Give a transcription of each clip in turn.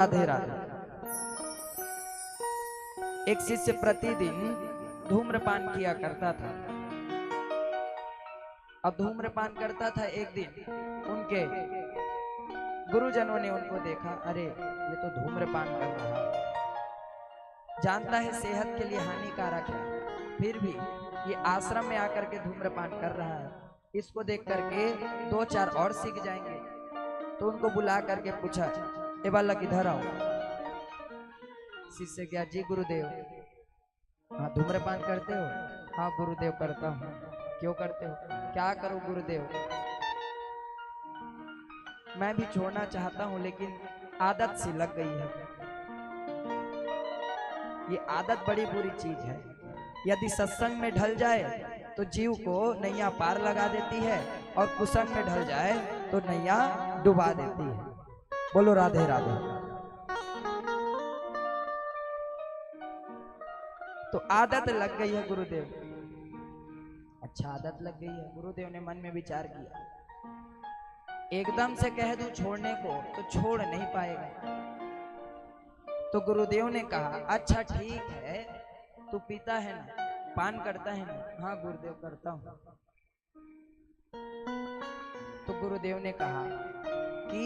राधे राधे। एक शिष्य प्रतिदिन धूम्रपान किया करता था। अब धूम्रपान करता था। एक दिन उनके गुरुजनों ने उनको देखा, अरे ये तो धूम्रपान कर रहा है, जानता है सेहत के लिए हानिकारक है, फिर भी ये आश्रम में आकर के धूम्रपान कर रहा है, इसको देख करके दो चार और सीख जाएंगे। तो उनको बुला करके पूछा, ए बालक इधर आओ। शिष्य क्या? जी गुरुदेव। हाँ, धूम्रपान करते हो? हाँ गुरुदेव करता हूँ। क्यों करते हो? क्या करूं गुरुदेव, मैं भी छोड़ना चाहता हूँ लेकिन आदत सी लग गई है। ये आदत बड़ी बुरी चीज है। यदि सत्संग में ढल जाए तो जीव को नैया पार लगा देती है, और कुसंग में ढल जाए तो नैया डुबा देती है। बोलो राधे राधे। तो आदत लग गई है गुरुदेव। अच्छा, आदत लग गई है। गुरुदेव ने मन में विचार किया, एकदम से कह दूं छोड़ने को तो छोड़ नहीं पाएगा। तो गुरुदेव ने कहा, अच्छा ठीक है, तू पीता है ना, पान करता है ना? हाँ गुरुदेव करता हूं। तो गुरुदेव ने कहा कि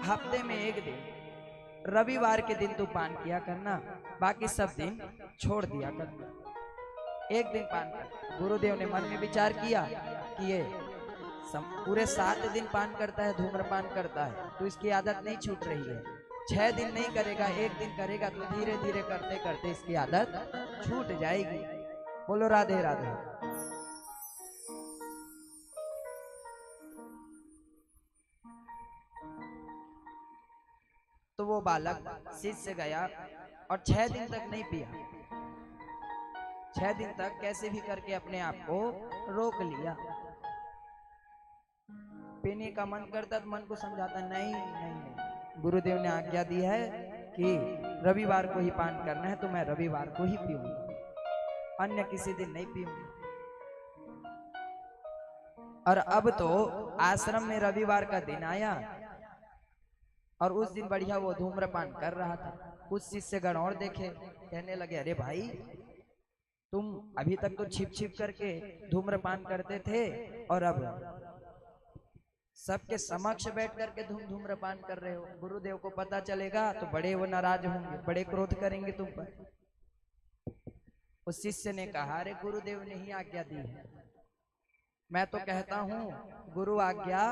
हफ्ते में एक दिन, रविवार के दिन तू पान किया करना, बाकी सब दिन छोड़ दिया करना। एक दिन पान कर। गुरुदेव ने मन में विचार किया कि ये पूरे 7 दिन पान करता है, धूम्रपान करता है, तो इसकी आदत नहीं छूट रही है। 6 दिन नहीं करेगा, एक दिन करेगा, तो धीरे धीरे करते करते इसकी आदत छूट जाएगी। बोलो राधे राधे। तो वो बालक शिष्य गया और 6 दिन तक नहीं पिया। 6 दिन तक कैसे भी करके अपने आप को रोक लिया। पीने का मन करता तो मन को समझाता, नहीं नहीं नहीं, गुरुदेव ने आज्ञा दी है कि रविवार को ही पान करना है, तो मैं रविवार को ही पीऊंगा, अन्य किसी दिन नहीं पीऊंगा। और अब तो आश्रम में रविवार का दिन आया और उस दिन बढ़िया वो धूम्रपान कर रहा था। कुछ शिष्यगण और देखे, कहने लगे, अरे भाई तुम अभी तक तो छिप छिप करके धूम्रपान करते थे, और अब सबके समक्ष बैठ करके धूम्रपान कर रहे हो। गुरुदेव को पता चलेगा तो बड़े वो नाराज होंगे, बड़े क्रोध करेंगे तुम पर। उस शिष्य ने कहा, अरे गुरुदेव ने ही आज्ञा दी है। मैं तो कहता हूँ गुरु आज्ञा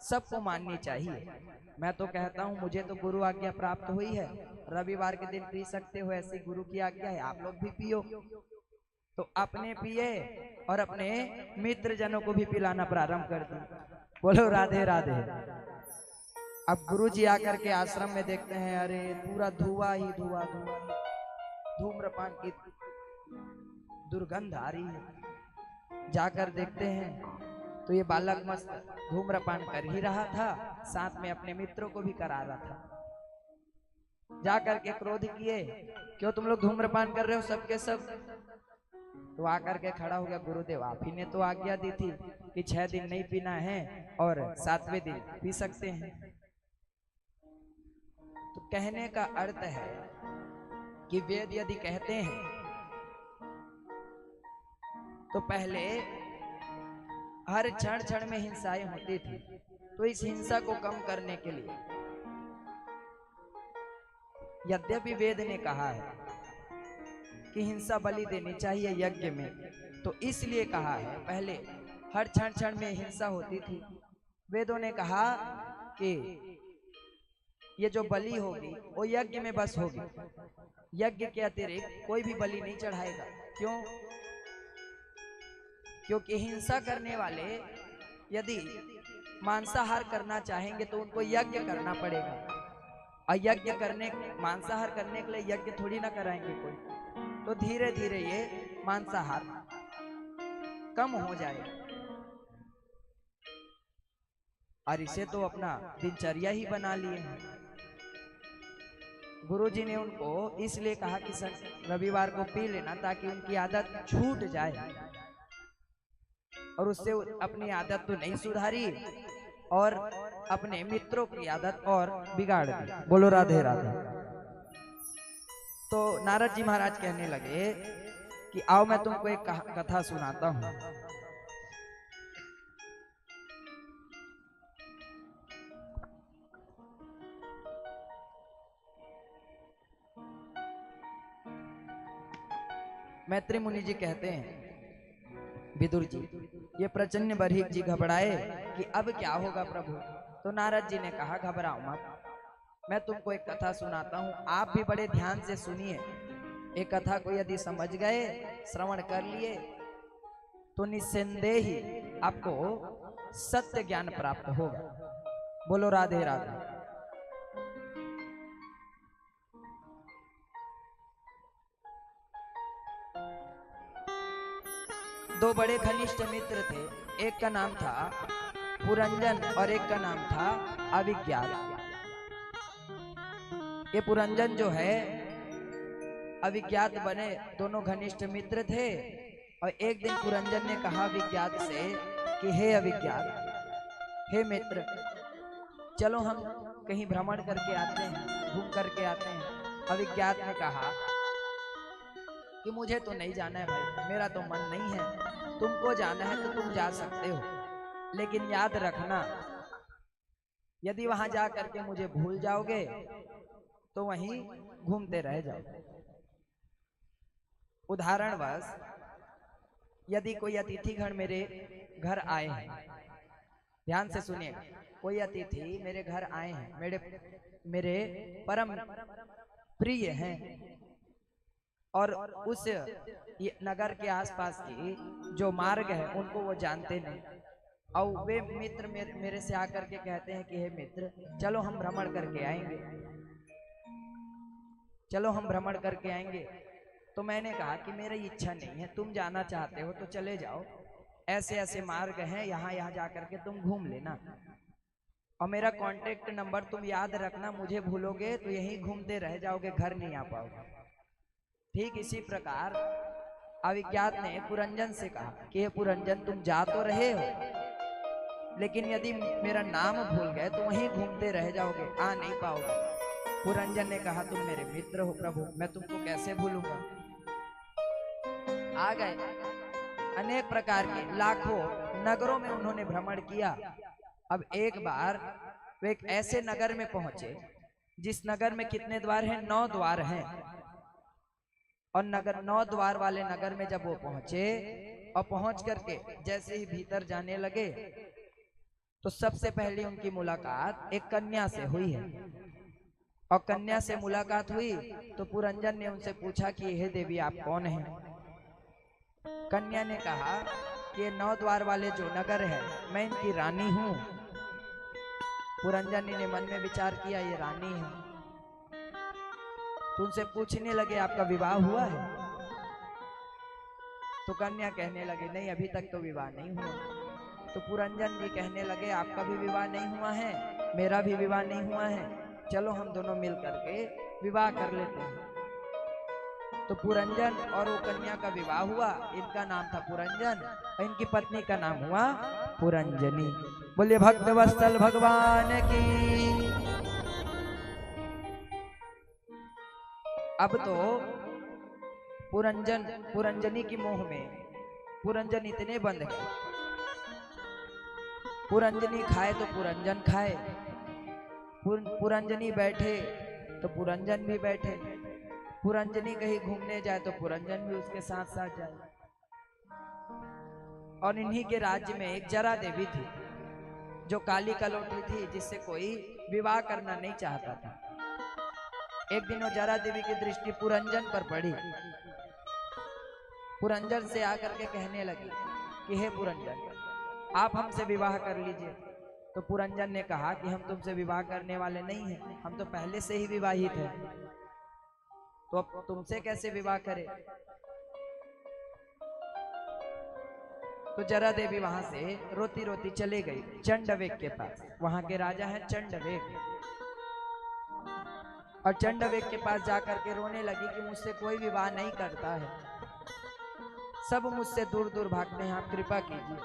सबको माननी चाहिए। मैं तो कहता हूँ मुझे तो गुरु आज्ञा प्राप्त हुई है, रविवार के दिन पी सकते हो, ऐसी गुरु की आज्ञा है, आप लोग भी पियो। तो अपने पिए और अपने मित्र जनों को भी पिलाना प्रारंभ कर दिया। बोलो राधे राधे। अब गुरु जी आकर के आश्रम में देखते हैं, अरे पूरा धुआं ही धुआं, धूम्रपान की दुर्गंध आ रही है। जाकर देखते हैं तो ये बालक मस्त धूम्रपान कर ही रहा था, साथ में अपने मित्रों को भी करा रहा था। जाकर के क्रोध किए, क्यों तुम लोग धूम्रपान कर रहे हो सबके सब? तो आकर के खड़ा हो गया, गुरुदेव आप ही ने तो आज्ञा दी थी कि 6 दिन नहीं पीना है और 7वें दिन पी सकते हैं। तो कहने का अर्थ है कि वेद यदि कहते हैं तो पहले हर क्षण क्षण में हिंसाएं होती थी, तो इस हिंसा को कम करने के लिए, यद्यपि वेद ने कहा है कि हिंसा बलि देनी चाहिए यज्ञ में, तो इसलिए कहा है पहले हर क्षण क्षण में हिंसा होती थी। वेदों ने कहा कि ये जो बलि होगी वो यज्ञ में बस होगी, यज्ञ के अतिरिक्त कोई भी बलि नहीं चढ़ाएगा। क्यों? क्योंकि हिंसा करने वाले यदि मांसाहार करना चाहेंगे तो उनको यज्ञ करना पड़ेगा, और यज्ञ करने, मांसाहार करने के लिए यज्ञ थोड़ी ना कराएंगे कोई, तो धीरे धीरे ये मांसाहार कम हो जाएगा। और इसे तो अपना दिनचर्या ही बना लिए हैं। गुरुजी ने उनको इसलिए कहा कि रविवार को पी लेना, ताकि उनकी आदत छूट जाए, और उससे अपनी आदत तो नहीं सुधारी और अपने मित्रों की आदत और बिगाड़ दी। बोलो राधे राधे। तो नारद जी महाराज कहने लगे कि आओ मैं तुमको एक कथा सुनाता हूँ। मैत्री मुनि जी कहते हैं, विदुर जी, ये प्रचंड बरहिक जी घबराए कि अब क्या होगा प्रभु। तो नारद जी ने कहा, घबराओ मत, मैं तुमको एक कथा सुनाता हूँ, आप भी बड़े ध्यान से सुनिए। एक कथा को यदि समझ गए, श्रवण कर लिए, तो निस्संदेह ही आपको सत्य ज्ञान प्राप्त होगा। बोलो राधे राधे। दो बड़े घनिष्ठ मित्र थे, एक का नाम था पुरंजन और एक का नाम था अविज्ञात। ये पुरंजन जो है अविज्ञात बने, दोनों घनिष्ठ मित्र थे। और एक दिन पुरंजन ने कहा विज्ञात से कि हे अविज्ञात, हे मित्र, चलो हम कहीं भ्रमण करके आते हैं, घूम करके आते हैं। अविज्ञात ने कहा कि मुझे तो नहीं जाना है भाई, मेरा तो मन नहीं है, तुमको जाना है तो तुम जा सकते हो, लेकिन याद रखना यदि वहां जा करके मुझे भूल जाओगे तो वहीं घूमते रह जाओगे। उदाहरणवश यदि कोई अतिथिगण मेरे घर आए हैं, ध्यान से सुनिएगा, कोई अतिथि मेरे घर आए हैं, मेरे परम प्रिय हैं, और उस नगर के आसपास की जो मार्ग है उनको वो जानते नहीं, और वे मित्र मेरे से आकर के कहते हैं कि हे मित्र, चलो हम भ्रमण करके आएंगे, चलो हम भ्रमण करके आएंगे। तो मैंने कहा कि मेरी इच्छा नहीं है, तुम जाना चाहते हो तो चले जाओ, ऐसे ऐसे मार्ग हैं, यहाँ यहाँ जा करके तुम घूम लेना, और मेरा कांटेक्ट नंबर तुम याद रखना, मुझे भूलोगे तो यहीं घूमते रह जाओगे, घर नहीं आ पाओगे। ठीक इसी प्रकार अविज्ञात ने पुरंजन से कहा कि हे पुरंजन, तुम जा तो रहे हो, लेकिन यदि मेरा नाम भूल गए तो वहीं घूमते रह जाओगे, आ नहीं पाओगे। पुरंजन ने कहा, तुम मेरे मित्र हो प्रभु, मैं तुमको कैसे भूलूंगा। आ गए, अनेक प्रकार के लाखों नगरों में उन्होंने भ्रमण किया। अब एक बार वे एक ऐसे नगर में पहुंचे जिस नगर में कितने द्वार हैं? 9 द्वार हैं। और नगर 9 द्वार वाले नगर में जब वो पहुंचे और पहुंच करके जैसे ही भीतर जाने लगे तो सबसे पहले उनकी मुलाकात एक कन्या से हुई है। और कन्या से मुलाकात हुई तो पुरंजन ने उनसे पूछा कि हे देवी, आप कौन हैं? कन्या ने कहा कि 9 द्वार वाले जो नगर है, मैं इनकी रानी हूं। पुरंजन ने मन में विचार किया, ये रानी है, तो उनसे पूछने लगे, आपका विवाह हुआ है? तो कन्या कहने लगे, नहीं, अभी तक तो विवाह नहीं हुआ। तो पुरंजन जी कहने लगे, आपका भी विवाह नहीं हुआ है, मेरा भी विवाह नहीं हुआ है, चलो हम दोनों मिल करके विवाह कर लेते हैं। तो पुरंजन और वो कन्या का विवाह हुआ। इनका नाम था पुरंजन और इनकी पत्नी का नाम हुआ पुरंजनी। बोलिए भक्तवत्सल भगवान की। अब तो पुरंजनी की मोह में पुरंजन इतने बंद गए, पुरंजनी खाए तो पुरंजन खाए, पुरंजनी बैठे तो पुरंजन भी बैठे, पुरंजनी कहीं घूमने जाए तो पुरंजन भी उसके साथ साथ जाए। और इन्हीं के राज्य में एक जरा देवी थी जो काली कलौटी थी, जिससे कोई विवाह करना नहीं चाहता था। एक दिन वो जरा देवी की दृष्टि पुरंजन पर पड़ी। पुरंजन से आकर के कहने लगी कि हे पुरंजन, आप हमसे विवाह कर लीजिए। तो पुरंजन ने कहा कि हम तुमसे विवाह करने वाले नहीं हैं, हम तो पहले से ही विवाहित हैं, तो अब तुमसे कैसे विवाह करें। तो जरा देवी वहां से रोती रोती चले गई चंडवेग के पास। वहां के राजा हैं चंडवेग, और चंडवेग के पास जाकर के रोने लगी कि मुझसे कोई विवाह नहीं करता है, सब मुझसे दूर दूर भागते हैं, आप कृपा कीजिए।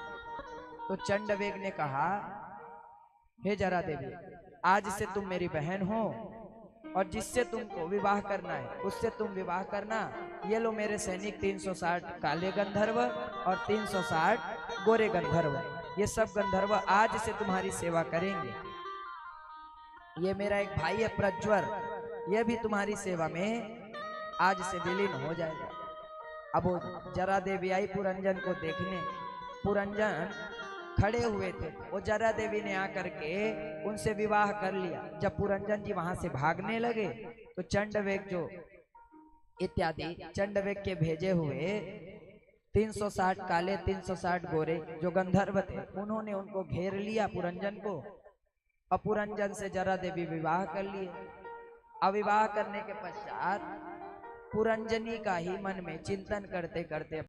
तो चंडवेग ने कहा हे जरा देवी, आज से तुम मेरी बहन हो और जिससे तुमको विवाह करना है उससे तुम विवाह करना। ये लो मेरे सैनिक 360 काले गंधर्व और 360 गोरे गंधर्व, ये सब गंधर्व आज से तुम्हारी सेवा करेंगे। ये मेरा एक भाई है प्रज्वर, ये भी तुम्हारी सेवा में आज से विलीन हो जाएगा। अब वो जरा देवी आई पुरंजन को देखने। पुरंजन खड़े हुए थे, वो जरा देवी ने आकर के उनसे विवाह कर लिया। जब पुरंजन जी वहां से भागने लगे तो चंडवेग जो इत्यादि चंडवेग के भेजे हुए 360 काले 360 गोरे जो गंधर्व थे, उन्होंने उनको घेर लिया पुरंजन को। और पुरंजन से जरा देवी विवाह कर लिए। अविवाह करने के पश्चात पुरंजनी का ही मन में चिंतन करते करते